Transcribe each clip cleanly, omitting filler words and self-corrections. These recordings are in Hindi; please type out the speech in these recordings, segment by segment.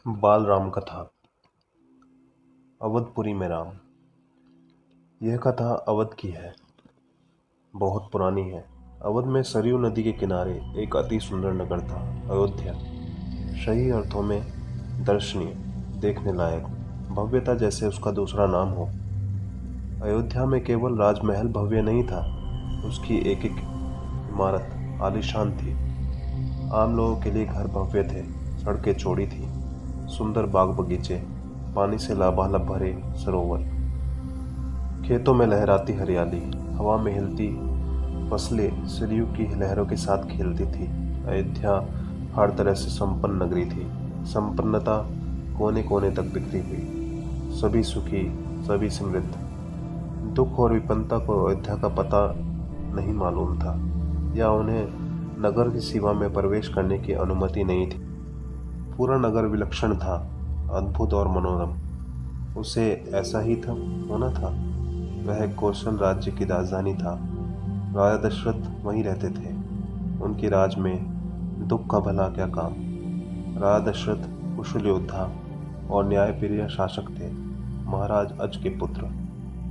बाल राम कथा। अवधपुरी में राम। यह कथा अवध की है, बहुत पुरानी है। अवध में सरयू नदी के किनारे एक अति सुंदर नगर था, अयोध्या। सही अर्थों में दर्शनीय, देखने लायक, भव्यता जैसे उसका दूसरा नाम हो। अयोध्या में केवल राजमहल भव्य नहीं था, उसकी एक एक इमारत आलीशान थी। आम लोगों के लिए घर भव्य थे, सड़कें चौड़ी थी, सुंदर बाग बगीचे, पानी से लबालब भरे सरोवर, खेतों में लहराती हरियाली, हवा में हिलती फसलें सरयू की लहरों के साथ खेलती थी। अयोध्या हर तरह से संपन्न नगरी थी। संपन्नता कोने कोने तक बिखरी हुई, सभी सुखी, सभी समृद्ध। दुख और विपन्नता को अयोध्या का पता नहीं मालूम था, या उन्हें नगर की सीमा में प्रवेश करने की अनुमति नहीं थी। पूरा नगर विलक्षण था, अद्भुत और मनोरम। उसे ऐसा ही था होना था। वह कौशल राज्य की राजधानी था। राजा दशरथ वहीं रहते थे। उनके राज में दुख का भला क्या काम। राजा दशरथ कुशल योद्धा और न्यायप्रिय शासक थे। महाराज अज के पुत्र,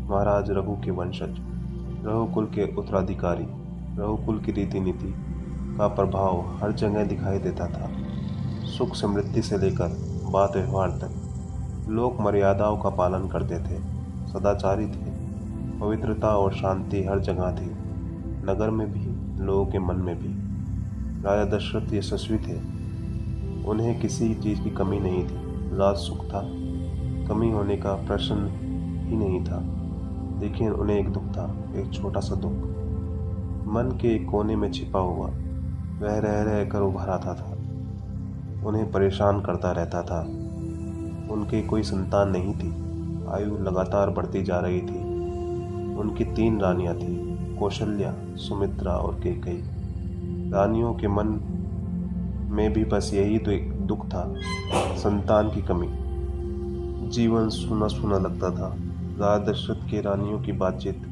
महाराज रघु के वंशज, रघुकुल के उत्तराधिकारी। रघुकुल की रीति नीति का प्रभाव हर जगह दिखाई देता था। सुख समृद्धि से लेकर बात व्यवहार तक लोग मर्यादाओं का पालन करते थे, सदाचारी थे। पवित्रता और शांति हर जगह थी, नगर में भी, लोगों के मन में भी। राजा दशरथ यशस्वी थे, उन्हें किसी चीज़ की कमी नहीं थी। राज सुख था, कमी होने का प्रश्न ही नहीं था। लेकिन उन्हें एक दुख था, एक छोटा सा दुख, मन के एक कोने में छिपा हुआ। वह रह रह कर उभर आता था, उन्हें परेशान करता रहता था। उनकी कोई संतान नहीं थी, आयु लगातार बढ़ती जा रही थी। उनकी 3 रानियां थीं, कौशल्या, सुमित्रा और कैकेयी। रानियों के मन में भी बस यही तो एक दुख था, संतान की कमी। जीवन सूना सूना लगता था। राजा दशरथ के रानियों की बातचीत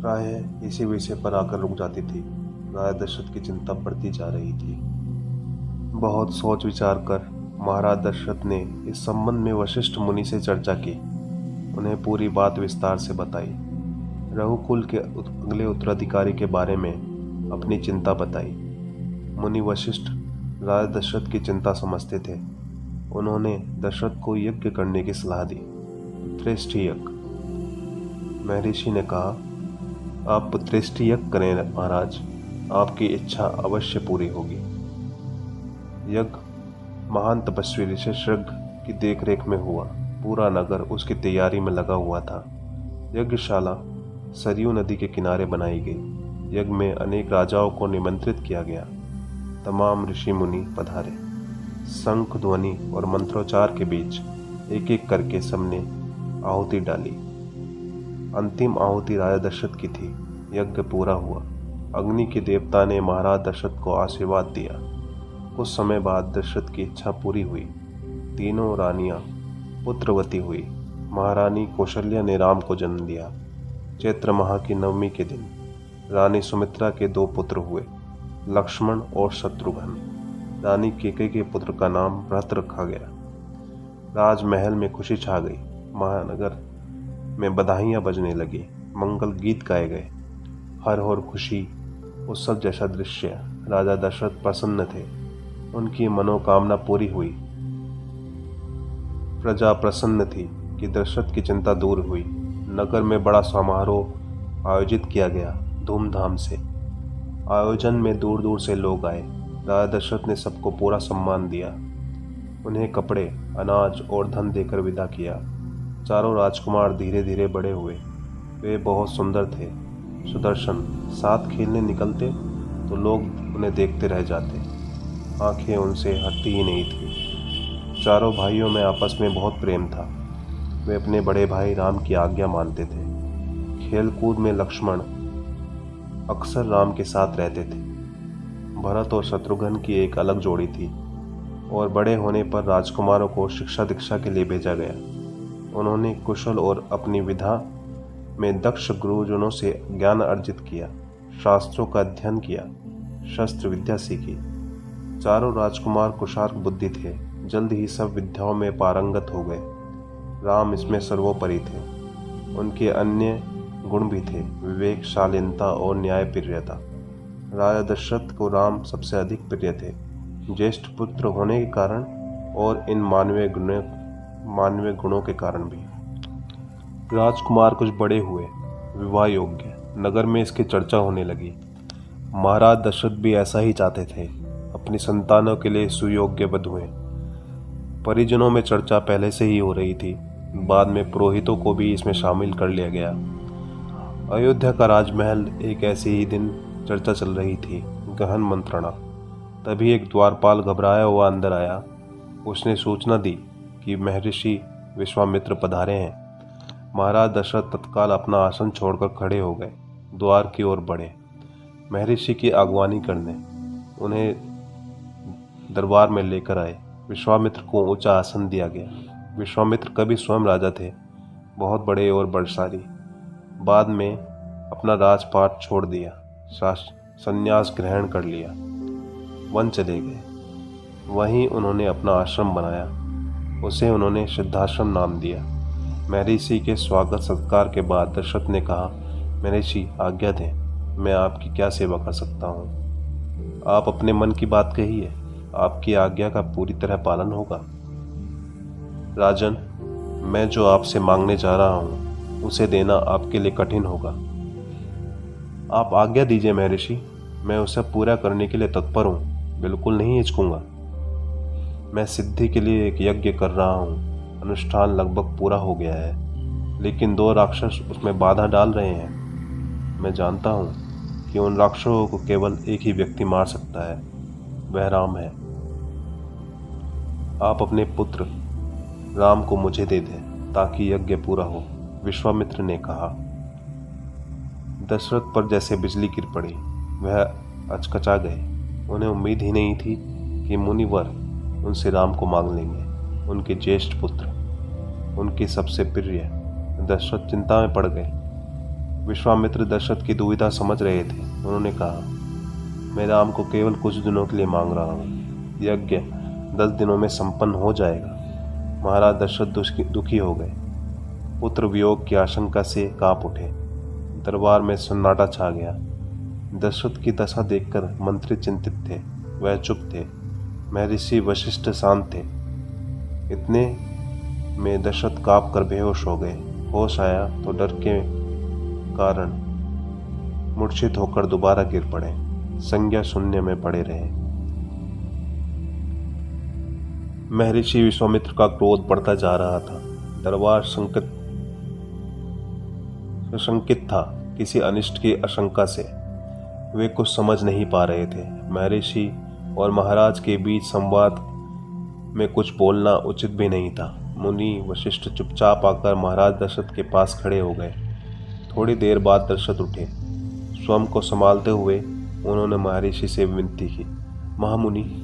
प्रायः इसी विषय पर आकर रुक जाती थी। राजा दशरथ की चिंता बढ़ती जा रही थी। बहुत सोच विचार कर महाराज दशरथ ने इस संबंध में वशिष्ठ मुनि से चर्चा की। उन्हें पूरी बात विस्तार से बताई। रघुकुल के अगले उत्तराधिकारी के बारे में अपनी चिंता बताई। मुनि वशिष्ठ राजा दशरथ की चिंता समझते थे। उन्होंने दशरथ को यज्ञ करने की सलाह दी, पुत्रेष्टि यज्ञ। महर्षि ने कहा, आप पुत्रेष्टि यज्ञ करें महाराज, आपकी इच्छा अवश्य पूरी होगी। यज्ञ महान तपस्वी ऋषिशृंग की देखरेख में हुआ। पूरा नगर उसकी तैयारी में लगा हुआ था। यज्ञशाला सरयू नदी के किनारे बनाई गई। यज्ञ में अनेक राजाओं को निमंत्रित किया गया। तमाम ऋषि मुनि पधारे। शंख ध्वनि और मंत्रोच्चार के बीच एक एक करके सबने आहुति डाली। अंतिम आहुति राजा दशरथ की थी। यज्ञ पूरा हुआ। अग्नि के देवता ने महाराज दशरथ को आशीर्वाद दिया। कुछ समय बाद दशरथ की इच्छा पूरी हुई। तीनों रानियां पुत्रवती हुई। महारानी कौशल्या ने राम को जन्म दिया। चैत्र माह की नवमी के दिन रानी सुमित्रा के 2 पुत्र हुए, लक्ष्मण और शत्रुघ्न। रानी कैकेयी के पुत्र का नाम भरत रखा गया। राजमहल में खुशी छा गई। महानगर में बधाइयां बजने लगी, मंगल गीत गाए गए। हर ओर खुशी, उत्सव जैसा दृश्य। राजा दशरथ प्रसन्न थे, उनकी मनोकामना पूरी हुई। प्रजा प्रसन्न थी कि दशरथ की चिंता दूर हुई। नगर में बड़ा समारोह आयोजित किया गया, धूमधाम से। आयोजन में दूर दूर से लोग आए। राजा दशरथ ने सबको पूरा सम्मान दिया। उन्हें कपड़े, अनाज और धन देकर विदा किया। चारों राजकुमार धीरे धीरे बड़े हुए। वे बहुत सुंदर थे, सुदर्शन। साथ खेलने निकलते तो लोग उन्हें देखते रह जाते, आंखें उनसे हटती ही नहीं थी। चारों भाइयों में आपस में बहुत प्रेम था। वे अपने बड़े भाई राम की आज्ञा मानते थे। खेलकूद में लक्ष्मण अक्सर राम के साथ रहते थे। भरत और शत्रुघ्न की एक अलग जोड़ी थी, और बड़े होने पर राजकुमारों को शिक्षा दीक्षा के लिए भेजा गया। उन्होंने कुशल और अपनी विधा में दक्ष गुरुजनों से ज्ञान अर्जित किया, शास्त्रों का अध्ययन किया, शस्त्र विद्या सीखी। चारों राजकुमार कुशाग्र बुद्धि थे, जल्द ही सब विद्याओं में पारंगत हो गए। राम इसमें सर्वोपरि थे। उनके अन्य गुण भी थे, विवेक, शालीनता और न्यायप्रियता। राजा दशरथ को राम सबसे अधिक प्रिय थे, ज्येष्ठ पुत्र होने के कारण और इन मानवीय गुणों के कारण भी। राजकुमार कुछ बड़े हुए, विवाह योग्य, नगर में इसकी चर्चा होने लगी। महाराज दशरथ भी ऐसा ही चाहते थे, अपनी संतानों के लिए सुयोग्य वधुएं। परिजनों में चर्चा पहले से ही हो रही थी, बाद में पुरोहितों को भी इसमें शामिल कर लिया गया। अयोध्या का राजमहल एक ऐसे ही दिन चर्चा चल रही थी, गहन मंत्रणा। तभी एक द्वारपाल घबराया हुआ अंदर आया। उसने सूचना दी कि महर्षि विश्वामित्र पधारे हैं। महाराज दशरथ तत्काल अपना आसन छोड़कर खड़े हो गए, द्वार की ओर बढ़े महर्षि की अगवानी करने। उन्हें दरबार में लेकर आए। विश्वामित्र को ऊंचा आसन दिया गया। विश्वामित्र कभी स्वयं राजा थे, बहुत बड़े और बलशाली। बाद में अपना राजपाट छोड़ दिया, संन्यास ग्रहण कर लिया, वन चले गए। वहीं उन्होंने अपना आश्रम बनाया। उसे उन्होंने सिद्धाश्रम नाम दिया। महर्षि के स्वागत सत्कार के बाद दशरथ ने कहा, महर्षि आज्ञा दें, मैं आपकी क्या सेवा कर सकता हूँ? आप अपने मन की बात कहिए, आपकी आज्ञा का पूरी तरह पालन होगा। राजन, मैं जो आपसे मांगने जा रहा हूँ उसे देना आपके लिए कठिन होगा। आप आज्ञा दीजिए महर्षि, मैं उसे पूरा करने के लिए तत्पर हूँ, बिल्कुल नहीं हिचकूंगा। मैं सिद्धि के लिए एक यज्ञ कर रहा हूँ, अनुष्ठान लगभग पूरा हो गया है, लेकिन 2 राक्षस उसमें बाधा डाल रहे हैं। मैं जानता हूँ कि उन राक्षसों को केवल एक ही व्यक्ति मार सकता है, वह राम है। आप अपने पुत्र राम को मुझे दे दें ताकि यज्ञ पूरा हो, विश्वामित्र ने कहा। दशरथ पर जैसे बिजली गिर पड़ी, वह अचकचा गए। उन्हें उम्मीद ही नहीं थी कि मुनिवर उनसे राम को मांग लेंगे, उनके ज्येष्ठ पुत्र, उनके सबसे प्रिय। दशरथ चिंता में पड़ गए। विश्वामित्र दशरथ की दुविधा समझ रहे थे। उन्होंने कहा, मैं राम को केवल कुछ दिनों के लिए मांग रहा हूँ, यज्ञ 10 दिनों में संपन्न हो जाएगा। महाराज दशरथ दुखी हो गए। पुत्र वियोग की आशंका से कांप उठे। दरबार में सन्नाटा छा गया। दशरथ की दशा देखकर मंत्री चिंतित थे, वह चुप थे। महर्षि वशिष्ठ शांत थे। इतने में दशरथ कांप कर बेहोश हो गए। होश आया तो डर के कारण मूर्छित होकर दोबारा गिर पड़े, संज्ञा शून्य में पड़े रहे। महर्षि विश्वामित्र का क्रोध बढ़ता जा रहा था। दरबार शंकित था किसी अनिष्ट की आशंका से। वे कुछ समझ नहीं पा रहे थे। महर्षि और महाराज के बीच संवाद में कुछ बोलना उचित भी नहीं था। मुनि वशिष्ठ चुपचाप आकर महाराज दशरथ के पास खड़े हो गए। थोड़ी देर बाद दशरथ उठे। स्वयं को संभालते हुए उन्होंने महर्षि से विनती की, महामुनि,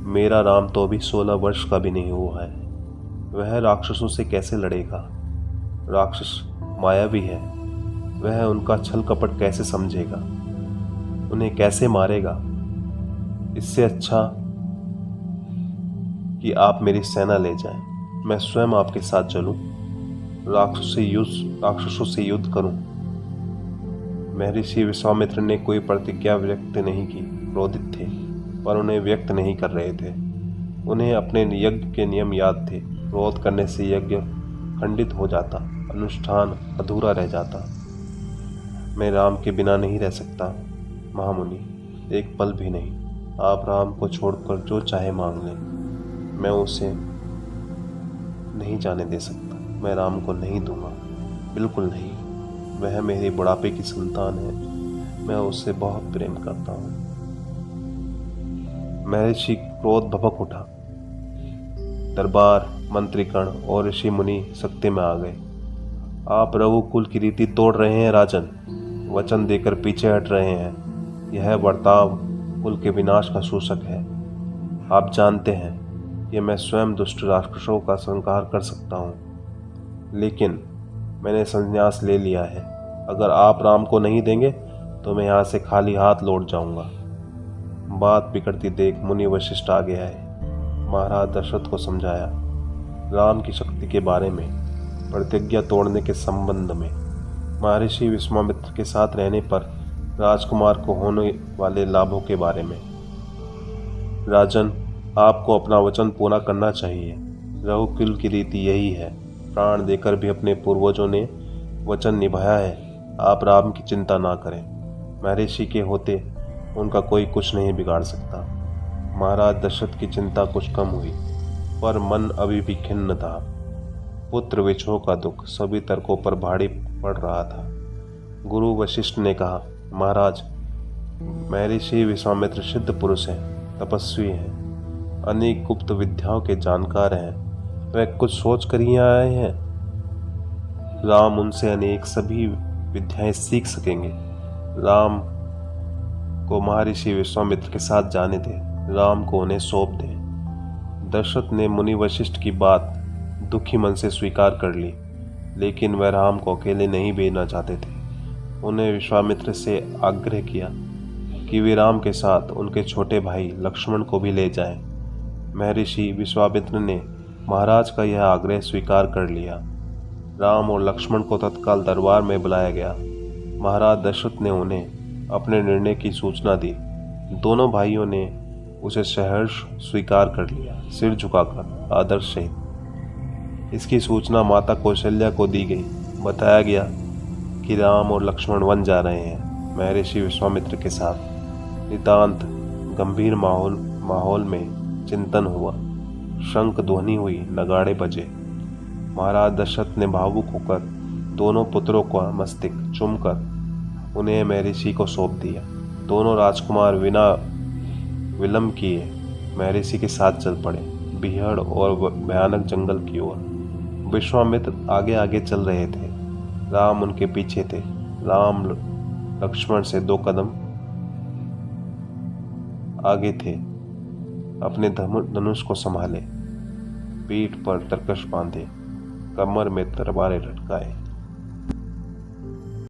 मेरा राम तो अभी 16 वर्ष का भी नहीं हुआ है। वह राक्षसों से कैसे लड़ेगा? राक्षस मायावी है। वह उनका छल कपट कैसे समझेगा? उन्हें कैसे मारेगा? इससे अच्छा कि आप मेरी सेना ले जाएं, मैं स्वयं आपके साथ चलूं, राक्षसों से युद्ध करूं। महर्षि विश्वामित्र ने कोई प्रतिज्ञा व्यक्त नहीं की। क्रोधित थे, पर उन्हें व्यक्त नहीं कर रहे थे। उन्हें अपने यज्ञ के नियम याद थे। क्रोध करने से यज्ञ खंडित हो जाता, अनुष्ठान अधूरा रह जाता। मैं राम के बिना नहीं रह सकता महामुनि, एक पल भी नहीं। आप राम को छोड़कर जो चाहे मांग लें, मैं उसे नहीं जाने दे सकता। मैं राम को नहीं दूंगा, बिल्कुल नहीं। वह मेरी बुढ़ापे की संतान है, मैं उससे बहुत प्रेम करता हूँ। महर्षि क्रोध भभक उठा। दरबार, मंत्रीगण और ऋषि मुनि सत्ते में आ गए। आप रघुकुल की रीति तोड़ रहे हैं राजन, वचन देकर पीछे हट रहे हैं। यह बर्ताव कुल के विनाश का सूचक है। आप जानते हैं कि मैं स्वयं दुष्ट राक्षसों का संहार कर सकता हूँ, लेकिन मैंने संन्यास ले लिया है। अगर आप राम को नहीं देंगे तो मैं यहाँ से खाली हाथ लौट जाऊंगा। बात बिगड़ती देख मुनि वशिष्ठ आगे आए। महाराज दशरथ को समझाया। राम की शक्ति के बारे में, प्रतिज्ञा तोड़ने के संबंध में, महर्षि विश्वामित्र के साथ रहने पर राजकुमार को होने वाले लाभों के बारे में। राजन, आपको अपना वचन पूरा करना चाहिए। रघुकुल की रीति यही है। प्राण देकर भी अपने पूर्वजों ने वचन निभाया है। आप राम की चिंता ना करें। महर्षि के होते उनका कोई कुछ नहीं बिगाड़ सकता। महाराज दशरथ की चिंता कुछ कम हुई, पर मन अभी भी खिन्न था। पुत्र विछोह का दुख सभी तर्कों पर भारी पड़ रहा था। गुरु वशिष्ठ ने कहा, महाराज, महर्षि विश्वामित्र सिद्ध पुरुष हैं, तपस्वी हैं, अनेक गुप्त विद्याओं के जानकार हैं। वे कुछ सोच कर ही आए हैं। राम उनसे अनेक सभी विद्याएं सीख सकेंगे। राम को महर्षि विश्वामित्र के साथ जाने दें। राम को उन्हें सौंप दें। दशरथ ने मुनि वशिष्ठ की बात दुखी मन से स्वीकार कर ली, लेकिन वह राम को अकेले नहीं भेजना चाहते थे। उन्हें विश्वामित्र से आग्रह किया कि वे राम के साथ उनके छोटे भाई लक्ष्मण को भी ले जाएं। महर्षि विश्वामित्र ने महाराज का यह आग्रह स्वीकार कर लिया। राम और लक्ष्मण को तत्काल दरबार में बुलाया गया। महाराज दशरथ ने उन्हें अपने निर्णय की सूचना दी। दोनों भाइयों ने उसे सहर्ष स्वीकार कर लिया, सिर झुकाकर आदर सहित। इसकी सूचना माता कौशल्या को दी गई। बताया गया कि राम और लक्ष्मण वन जा रहे हैं महर्षि विश्वामित्र के साथ। नितांत गंभीर माहौल में चिंतन हुआ। शंख ध्वनि हुई, नगाड़े बजे। महाराज दशरथ ने भावुक होकर दोनों पुत्रों का मस्तक चूमकर उन्हें महर्षि को सौंप दिया। दोनों राजकुमार बिना विलंब किए महर्षि के साथ चल पड़े, बीहड़ और भयानक जंगल की ओर। विश्वामित्र आगे आगे चल रहे थे, राम उनके पीछे थे। राम लक्ष्मण से 2 कदम आगे थे। अपने धनुष को संभाले, पीठ पर तरकश बांधे, कमर में तलवारें लटकाए।